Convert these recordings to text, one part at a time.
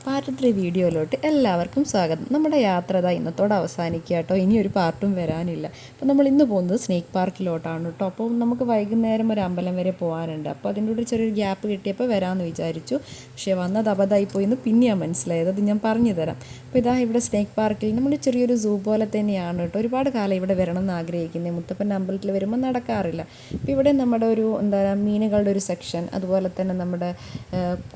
Part 3 വീഡിയോയിലോട്ട് എല്ലാവർക്കും സ്വാഗതം. നമ്മുടെ യാത്ര ഇന്നത്തോടെ അവസാനിക്കുക കേട്ടോ. ഇനിയൊരു പാർട്ടും വരാനില്ല. അപ്പോൾ നമ്മൾ ഇന്ന് പോകുന്നത് സ്നേക്ക് പാർക്കിലോട്ടാണ് കേട്ടോ. അപ്പോൾ നമുക്ക് വൈകുന്നേരം ഒരു അമ്പലം വരെ പോകാനുണ്ട്. അപ്പോൾ അതിൻ്റെ കൂടെ ചെറിയൊരു ഗ്യാപ്പ് കിട്ടിയപ്പോൾ വരാമെന്ന് വിചാരിച്ചു. പക്ഷേ വന്നത് അബദ്ധമായിപ്പോയി എന്ന് പിന്നെയാണ് മനസ്സിലായത്. അത് ഞാൻ പറഞ്ഞു തരാം. അപ്പോൾ ഇവിടെ സ്നേക്ക് പാർക്കിൽ നമ്മൾ ചെറിയൊരു സൂ പോലെ തന്നെയാണ് കേട്ടോ. ഒരുപാട് കാലം ഇവിടെ വരണം എന്ന് ആഗ്രഹിക്കുന്നത്. മുത്തപ്പൻ്റെ അമ്പലത്തിൽ വരുമ്പോൾ നടക്കാറില്ല. അപ്പോൾ ഇവിടെ നമ്മുടെ ഒരു മീനുകളുടെ ഒരു സെക്ഷൻ, അതുപോലെ തന്നെ നമ്മുടെ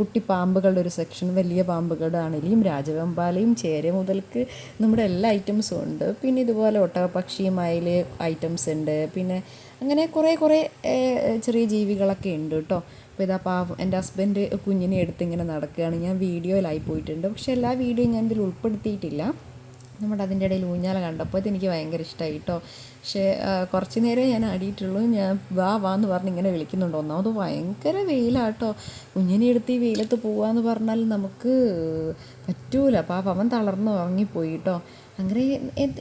കുട്ടി പാമ്പുകളുടെ ഒരു സെക്ഷൻ, വലിയ പാമ്പുകളുടെ ആണെങ്കിലും രാജവെമ്പാലയും ചേര മുതൽക്ക് നമ്മുടെ എല്ലാ ഐറ്റംസും ഉണ്ട്. പിന്നെ ഇതുപോലെ ഒട്ടകപ്പക്ഷി മയിൽ ഐറ്റംസ് ഉണ്ട്. പിന്നെ അങ്ങനെ കുറേ ചെറിയ ജീവികളൊക്കെ ഉണ്ട് കേട്ടോ. അപ്പോൾ ഇതാ പാവം എൻ്റെ ഹസ്ബൻഡ് കുഞ്ഞിനെ എടുത്തിങ്ങനെ നടക്കുകയാണ്. ഞാൻ വീഡിയോയിലായി പോയിട്ടുണ്ട്, പക്ഷേ എല്ലാ വീഡിയോയും ഞാൻ ഇതിൽ ഉൾപ്പെടുത്തിയിട്ടില്ല. നമ്മുടെ അതിൻ്റെ ഇടയിൽ ഊഞ്ഞാല കണ്ടപ്പോൾ ഇതെനിക്ക് ഭയങ്കര ഇഷ്ടമായി കേട്ടോ. പക്ഷേ കുറച്ച് നേരം ഞാൻ ആടിയിട്ടുള്ളൂ. ഞാൻ വാന്ന് പറഞ്ഞ് ഇങ്ങനെ വിളിക്കുന്നുണ്ട്. ഒന്നാമത് ഭയങ്കര വെയിലാട്ടോ. കുഞ്ഞിനെ എടുത്ത് ഈ വെയിലത്ത് പോകാമെന്ന് പറഞ്ഞാൽ നമുക്ക് പറ്റൂല. അപ്പോൾ അവൻ തളർന്ന് ഉറങ്ങിപ്പോയി കേട്ടോ. അങ്ങനെ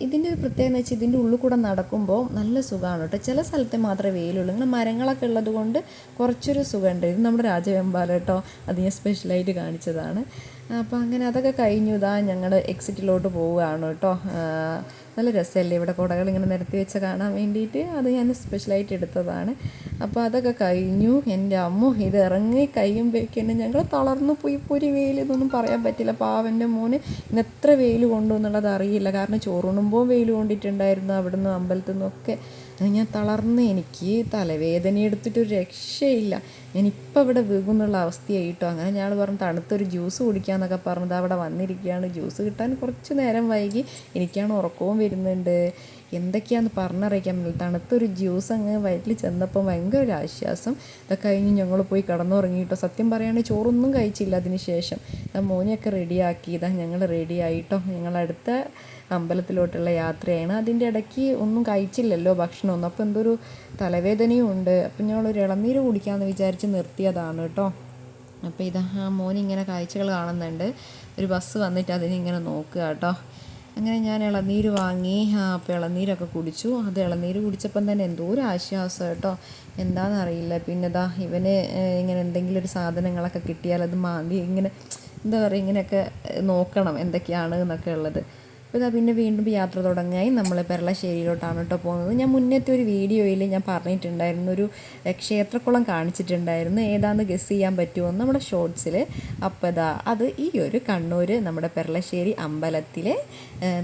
ഇതിൻ്റെ ഒരു പ്രത്യേകത എന്ന് വെച്ചാൽ ഇതിൻ്റെ ഉള്ളിൽ കൂടെ നടക്കുമ്പോൾ നല്ല സുഖമാണ് കേട്ടോ. ചില സ്ഥലത്ത് മാത്രമേ വെയിലുള്ളൂ. ഇങ്ങനെ മരങ്ങളൊക്കെ ഉള്ളത് കൊണ്ട് കുറച്ചൊരു സുഖമുണ്ട്. ഇത് നമ്മുടെ രാജവെമ്പാല കേട്ടോ. അത് ഞാൻ സ്പെഷ്യലായിട്ട് കാണിച്ചതാണ്. അപ്പോൾ അങ്ങനെ അതൊക്കെ കഴിഞ്ഞു. ഞങ്ങൾ എക്സിറ്റിലോട്ട് പോവുകയാണ് കേട്ടോ. നല്ല രസമല്ലേ ഇവിടെ കുടകൾ ഇങ്ങനെ നിരത്തി വെച്ച് കാണാൻ വേണ്ടിയിട്ട്. അത് ഞാൻ സ്പെഷ്യലായിട്ട് എടുത്തതാണ്. അപ്പോൾ അതൊക്കെ കഴിഞ്ഞു. എൻ്റെ അമ്മ ഇത് ഇറങ്ങി കഴിയുമ്പോഴേക്കും ഞങ്ങൾ തളർന്നു പോയി. ഒരു വെയിൽ ഇതൊന്നും പറയാൻ പറ്റില്ല. പാവൻ്റെ മോന് ഇന്ന് എത്ര വെയിൽ കൊണ്ടു എന്നുള്ളത് അറിയില്ല. കാരണം ചോറുണ്ണുമ്പോൾ വെയിൽ കൊണ്ടിട്ടുണ്ടായിരുന്നു. അവിടുന്ന് അമ്പലത്തിൽ നിന്നൊക്കെ ഞാൻ തളർന്ന്. എനിക്ക് തലവേദന എടുത്തിട്ടൊരു രക്ഷയില്ല. ഞാനിപ്പോൾ ഇവിടെ വീകുന്നുള്ള അവസ്ഥയായിട്ടോ. അങ്ങനെ ഞാൻ പറഞ്ഞു തണുത്തൊരു ജ്യൂസ് കുടിക്കാമെന്നൊക്കെ പറഞ്ഞത് അവിടെ വന്നിരിക്കുകയാണ്. ജ്യൂസ് കിട്ടാൻ കുറച്ച് നേരം വൈകി. എനിക്കാണ് ഉറക്കവും വരുന്നുണ്ട്. എന്തൊക്കെയാണെന്ന് പറഞ്ഞറിയിക്കാൻ പറ്റില്ല. തണുത്തൊരു ജ്യൂസ് അങ്ങ് വയറ്റിൽ ചെന്നപ്പോൾ ഭയങ്കര ഒരു ആശ്വാസം. ഇതൊക്കെ കഴിഞ്ഞ് ഞങ്ങൾ പോയി കിടന്നുറങ്ങിയിട്ടോ. സത്യം പറയുകയാണെങ്കിൽ ചോറൊന്നും കഴിച്ചില്ല. അതിന് ശേഷം മോനെയൊക്കെ റെഡിയാക്കി. ഞങ്ങൾ റെഡിയായിട്ടോ. ഞങ്ങളടുത്ത അമ്പലത്തിലോട്ടുള്ള യാത്രയാണ്. അതിൻ്റെ ഇടയ്ക്ക് ഒന്നും കഴിച്ചില്ലല്ലോ ഭക്ഷണമൊന്നും. അപ്പോൾ എന്തൊരു തലവേദനയും ഉണ്ട്. അപ്പം ഞങ്ങളൊരു ഇളനീര് കുടിക്കാമെന്ന് വിചാരിച്ച് നിർത്തിയതാണ് കേട്ടോ. അപ്പോൾ മോനിങ്ങനെ കാഴ്ചകൾ കാണുന്നുണ്ട്. ഒരു ബസ് വന്നിട്ട് അതിനിങ്ങനെ നോക്കുക കേട്ടോ. അങ്ങനെ ഞാൻ ഇളനീര് വാങ്ങി. അപ്പോൾ ഇളനീരൊക്കെ കുടിച്ചു. അത് ഇളനീര് കുടിച്ചപ്പം തന്നെ എന്തോ ഒരു ആശ്വാസം കേട്ടോ. എന്താണെന്നറിയില്ല. പിന്നെ ഇവന് ഇങ്ങനെ എന്തെങ്കിലും ഒരു സാധനങ്ങളൊക്കെ കിട്ടിയാൽ അത് മാന്തി ഇങ്ങനെ എന്താ പറയുക ഇങ്ങനെയൊക്കെ നോക്കണം എന്തൊക്കെയാണ് എന്നൊക്കെ ഉള്ളത്. അപ്പോൾ പിന്നെ വീണ്ടും യാത്ര തുടങ്ങായി. നമ്മൾ പെരളശ്ശേരിയിലോട്ടാണ് കേട്ടോ പോകുന്നത്. ഞാൻ മുന്നത്തെ ഒരു വീഡിയോയിൽ ഞാൻ പറഞ്ഞിട്ടുണ്ടായിരുന്നു, ഒരു ക്ഷേത്രക്കുളം കാണിച്ചിട്ടുണ്ടായിരുന്നു. ഏതാണെന്ന് ഗസ് ചെയ്യാൻ പറ്റുമോ നമ്മുടെ ഷോർട്സിൽ. അപ്പോൾ അത് ഈ ഒരു കണ്ണൂർ നമ്മുടെ പെരളശ്ശേരി അമ്പലത്തിലെ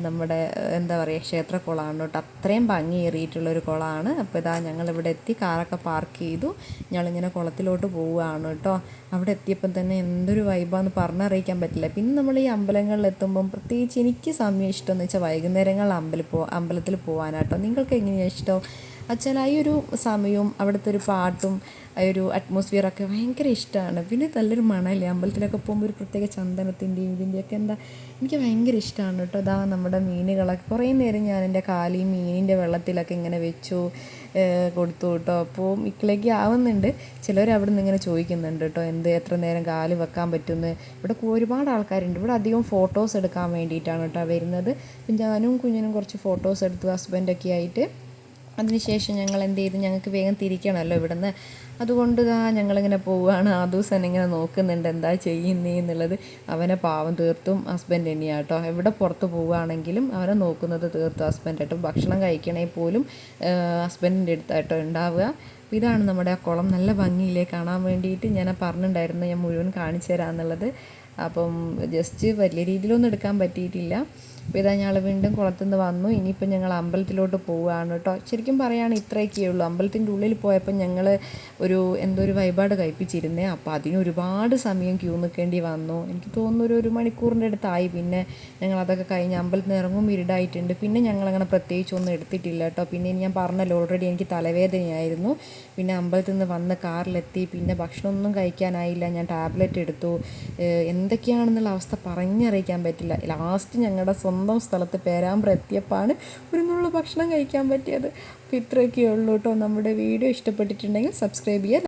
നമ്മുടെ എന്താ പറയുക ക്ഷേത്രക്കുളമാണ് കേട്ടോ. അത്രയും ഭംഗിയേറിയിട്ടുള്ളൊരു കുളമാണ്. അപ്പോൾ ഞങ്ങളിവിടെ എത്തി. കാറൊക്കെ പാർക്ക് ചെയ്തു. ഞങ്ങളിങ്ങനെ കുളത്തിലോട്ട് പോവുകയാണ് കേട്ടോ. അവിടെ എത്തിയപ്പം തന്നെ എന്തൊരു വൈബാന്ന് പറഞ്ഞറിയിക്കാൻ പറ്റില്ല. പിന്നെ നമ്മൾ ഈ അമ്പലങ്ങളിൽ എത്തുമ്പം പ്രത്യേകിച്ച് എനിക്ക് സമയം ഇഷ്ടമെന്ന് വെച്ചാൽ വൈകുന്നേരങ്ങളിൽ അമ്പലത്തിൽ പോകാനാട്ടോ. നിങ്ങൾക്ക് എങ്ങനെയാണ് ഇഷ്ടം വെച്ചാൽ ഈ ഒരു സമയവും അവിടുത്തെ ഒരു പാട്ടും ആ ഒരു അറ്റ്മോസ്ഫിയറൊക്കെ ഭയങ്കര ഇഷ്ടമാണ്. പിന്നെ നല്ലൊരു മണമല്ലേ അമ്പലത്തിലൊക്കെ പോകുമ്പോൾ. ഒരു പ്രത്യേക ചന്ദനത്തിൻ്റെയും ഇതിൻ്റെയൊക്കെ എനിക്ക് ഭയങ്കര ഇഷ്ടമാണ് കേട്ടോ. നമ്മുടെ മീനുകളൊക്കെ കുറേ നേരം ഞാൻ എൻ്റെ കാലി മീനിൻ്റെ വെള്ളത്തിലൊക്കെ ഇങ്ങനെ വെച്ചു കൊടുത്തു കേട്ടോ. അപ്പോൾ ഇക്കിലേക്ക് ആവുന്നുണ്ട്. ചിലർ അവിടെ നിന്ന് ഇങ്ങനെ ചോദിക്കുന്നുണ്ട് കേട്ടോ, എത്ര നേരം കാല് വെക്കാൻ പറ്റുമെന്ന്. ഇവിടെ ഒരുപാട് ആൾക്കാരുണ്ട്. ഇവിടെ അധികം ഫോട്ടോസ് എടുക്കാൻ വേണ്ടിയിട്ടാണ് കേട്ടോ വരുന്നത്. അപ്പം ഞാനും കുഞ്ഞിനും കുറച്ച് ഫോട്ടോസ് എടുത്തു ഹസ്ബൻഡൊക്കെ ആയിട്ട്. അതിനുശേഷം ഞങ്ങൾ എന്ത് ചെയ്തു, ഞങ്ങൾക്ക് വേഗം തിരിക്കണമല്ലോ ഇവിടുന്ന്. അതുകൊണ്ട് ഞങ്ങളിങ്ങനെ പോവുകയാണ്. ആ ദിവസം ഇങ്ങനെ നോക്കുന്നുണ്ട് എന്താ ചെയ്യുന്നേ എന്നുള്ളത്. അവനെ പാവം തീർത്തും ഹസ്ബൻഡ് തന്നെയാണ് കേട്ടോ. എവിടെ പുറത്ത് പോവുകയാണെങ്കിലും അവനെ നോക്കുന്നത് തീർത്തും ഹസ്ബൻഡായിട്ടും. ഭക്ഷണം കഴിക്കണേ പോലും ഹസ്ബൻഡിൻ്റെ അടുത്തായിട്ടോ ഉണ്ടാവുക. ഇതാണ് നമ്മുടെ ആ കുളം. നല്ല ഭംഗിയിലേ കാണാൻ വേണ്ടിയിട്ട്. ഞാൻ പറഞ്ഞിട്ടുണ്ടായിരുന്നു ഞാൻ മുഴുവൻ കാണിച്ചു തരാമെന്നുള്ളത്. അപ്പം ജസ്റ്റ് വലിയ രീതിയിലൊന്നും എടുക്കാൻ പറ്റിയിട്ടില്ല. അപ്പോൾ ഞങ്ങൾ വീണ്ടും കുളത്തു നിന്ന് വന്നു. ഇനിയിപ്പോൾ ഞങ്ങൾ അമ്പലത്തിലോട്ട് പോവുകയാണ് കേട്ടോ. ശരിക്കും പറയുകയാണെങ്കിൽ ഇത്രയൊക്കെ ഉള്ളൂ. അമ്പലത്തിൻ്റെ ഉള്ളിൽ പോയപ്പോൾ ഞങ്ങൾ എന്തോ ഒരു വഴിപാട് കഴിപ്പിച്ചിരുന്നേ. അപ്പോൾ അതിന് ഒരുപാട് സമയം ക്യൂ നിൽക്കേണ്ടി വന്നു. എനിക്ക് തോന്നുന്നു ഒരു മണിക്കൂറിൻ്റെ അടുത്തായി. പിന്നെ ഞങ്ങൾ അതൊക്കെ കഴിഞ്ഞ് അമ്പലത്തിൽ നിന്ന് ഇറങ്ങുമ്പോൾ ഇരുടായിട്ടുണ്ട്. പിന്നെ ഞങ്ങളങ്ങനെ പ്രത്യേകിച്ചൊന്നും എടുത്തിട്ടില്ല കേട്ടോ. പിന്നെ ഞാൻ പറഞ്ഞല്ലോ ഓൾറെഡി എനിക്ക് തലവേദനയായിരുന്നു. പിന്നെ അമ്പലത്തിൽ നിന്ന് വന്ന് കാറിലെത്തി. പിന്നെ ഭക്ഷണമൊന്നും കഴിക്കാനായില്ല. ഞാൻ ടാബ്ലറ്റ് എടുത്തു. എന്തൊക്കെയാണെന്നുള്ള അവസ്ഥ പറഞ്ഞറിയിക്കാൻ പറ്റില്ല. ലാസ്റ്റ് ഞങ്ങളുടെ സ്വന്തം സ്ഥലത്ത് പേരാമ്പ്ര എത്തിയപ്പോഴാണ് ഒരു നുള്ള ഭക്ഷണം കഴിക്കാൻ പറ്റിയത്. അപ്പോൾ ഇത്രയൊക്കെ ഉള്ളൂ കേട്ടോ. നമ്മുടെ വീഡിയോ ഇഷ്ടപ്പെട്ടിട്ടുണ്ടെങ്കിൽ സബ്സ്ക്രൈബ് ചെയ്യുക.